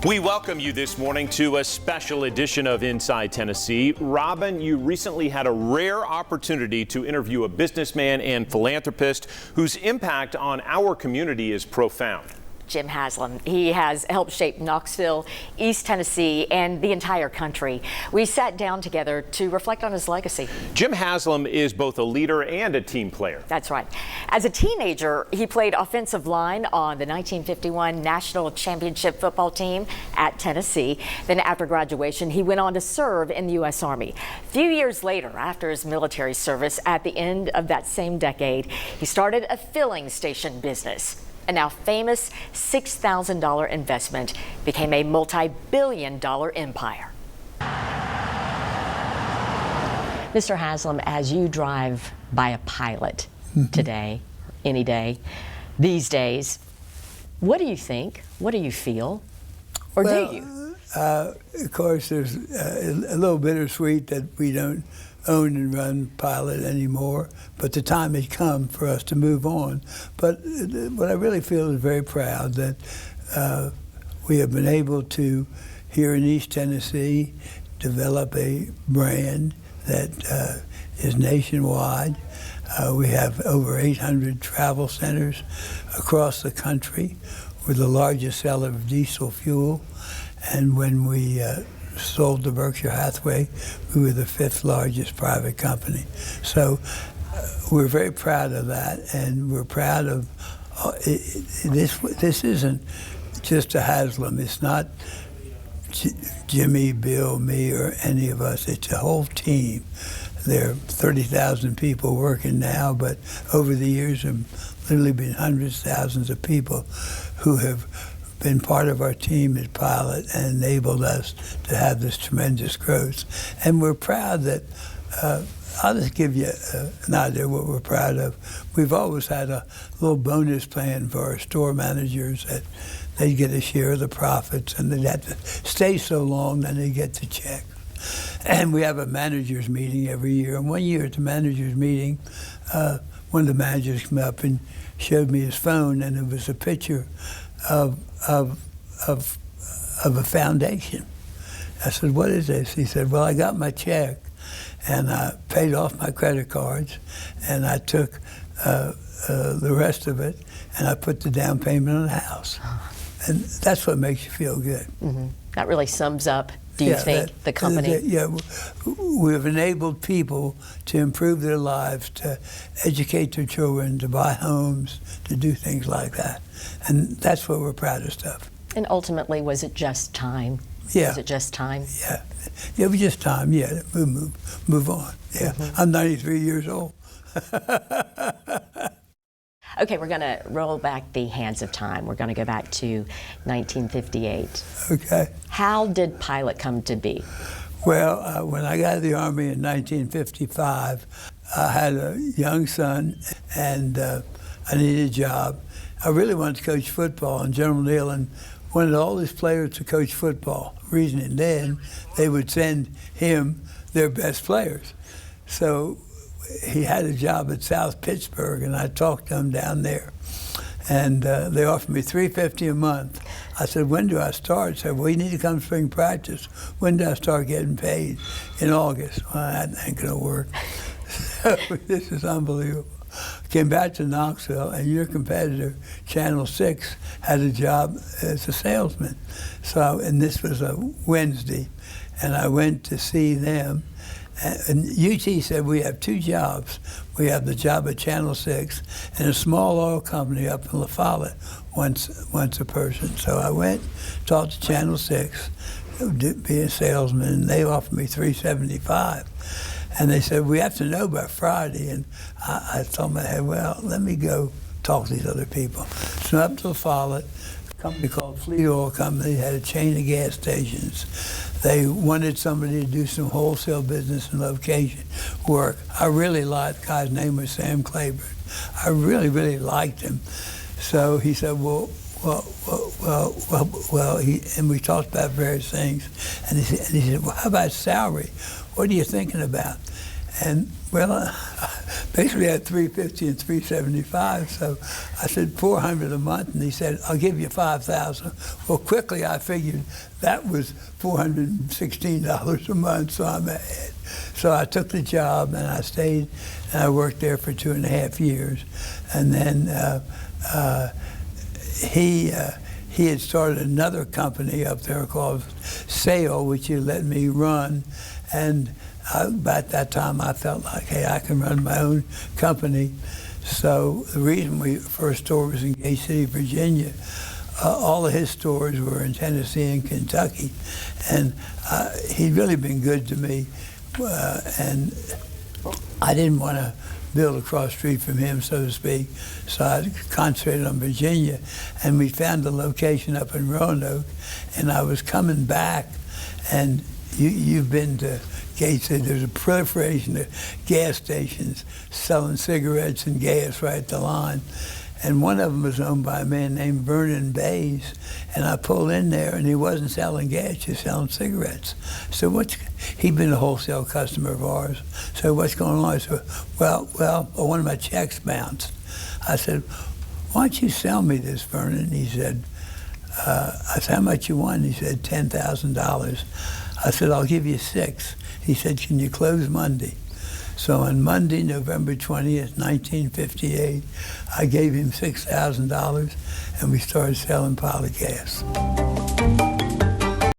We welcome you this morning to a special edition of Inside Tennessee. Robin, you recently had a rare opportunity to interview a businessman and philanthropist whose impact on our community is profound. Jim Haslam. He has helped shape Knoxville, East Tennessee, and the entire country. We sat down together to reflect on his legacy. Jim Haslam is both a leader and a team player. That's right. As a teenager, he played offensive line on the 1951 National Championship football team at Tennessee. Then after graduation, he went on to serve in the U.S. Army. A few years later, after his military service, at the end of that same decade, he started a filling station business. A now famous $6,000 investment became a multi-billion-dollar empire. Mr. Haslam, as you drive by a pilot today, any day, these days, what do you think? What do you feel? Or do you? Of course, there's a little bittersweet that we don't own and run pilot anymore, but the time has come for us to move on. But what I really feel is very proud that we have been able to, here in East Tennessee, develop a brand that is nationwide. We have over 800 travel centers across the country. We're the largest seller of diesel fuel, and when we sold to Berkshire Hathaway, we were the 5th largest private company. So we're very proud of that, and we're proud of this isn't just a Haslam. It's not Jimmy, Bill, me, or any of us. It's a whole team. There are 30,000 people working now, but over the years there have literally been hundreds, thousands of people who have been part of our team as pilot and enabled us to have this tremendous growth. And we're proud that, I'll just give you an idea of what we're proud of. We've always had a little bonus plan for our store managers that they'd get a share of the profits and they'd have to stay so long, then they get the check. And we have a managers meeting every year. And one year at the managers meeting, one of the managers came up and showed me his phone, and it was a picture of a foundation. I said, "What is this?" He said, "Well, I got my check and I paid off my credit cards and I took the rest of it and I put the down payment on the house." And that's what makes you feel good. Mm-hmm. That really sums up, do you think, the company? We've enabled people to improve their lives, to educate their children, to buy homes, to do things like that. And that's what we're proudest of. And ultimately, was it just time? Yeah. Was it just time? Yeah. It was just time, yeah. Move on. Yeah. Mm-hmm. I'm 93 years old. Okay, we're going to roll back the hands of time. We're going to go back to 1958. Okay. How did Pilot come to be? Well, when I got out of the Army in 1955, I had a young son, and I needed a job. I really wanted to coach football, and General Nealon wanted all his players to coach football. Reason then, they would send him their best players. So he had a job at South Pittsburgh, and I talked to him down there. And they offered me $350 a month. I said, "When do I start?" He said, "Well, you need to come to spring practice." "When do I start getting paid?" "In August." "Well, that ain't gonna work." So this is unbelievable. Came back to Knoxville, and your competitor, Channel 6, had a job as a salesman. So, and this was a Wednesday, and I went to see them. And UT said, "We have 2 jobs. We have the job at Channel 6 and a small oil company up in La Follette, once a person." So I went, talked to Channel 6, be a salesman, and they offered me $375. And they said, "We have to know by Friday." And I told my head, "Well, let me go talk to these other people." So up to La Follette, a company called Fleet Oil Company had a chain of gas stations. They wanted somebody to do some wholesale business and location work. I really liked, the guy's name was Sam Claiborne. I really, really liked him. So he said, well, and we talked about various things. And he said, "Well, how about salary? What are you thinking about?" And well, basically I had $350 and $375. So I said $400 a month, and he said, I'll give you $5,000. Well, quickly I figured that was $416 a month, so I'm ahead. So I took the job and I stayed, and I worked there for 2.5 years. And then he had started another company up there called Sale, which he let me run. And about that time, I felt like, hey, I can run my own company. So the reason we first store was in Gay City, Virginia. All of his stores were in Tennessee and Kentucky. And he'd really been good to me. And I didn't want to build across the street from him, so to speak. So I concentrated on Virginia. And we found a location up in Roanoke. And I was coming back, and you've been to Gay City. There's a proliferation of gas stations selling cigarettes and gas right at the line. And one of them was owned by a man named Vernon Bays. And I pulled in there, and he wasn't selling gas, just selling cigarettes. So he'd been a wholesale customer of ours. So what's going on? I said, well, one of my checks bounced. I said, why don't you sell me this, Vernon? He said, I said, how much you want? He said, $10,000. I said, I'll give you 6. He said, can you close Monday? So on Monday, November 20th, 1958, I gave him $6,000, and we started selling pilot gas.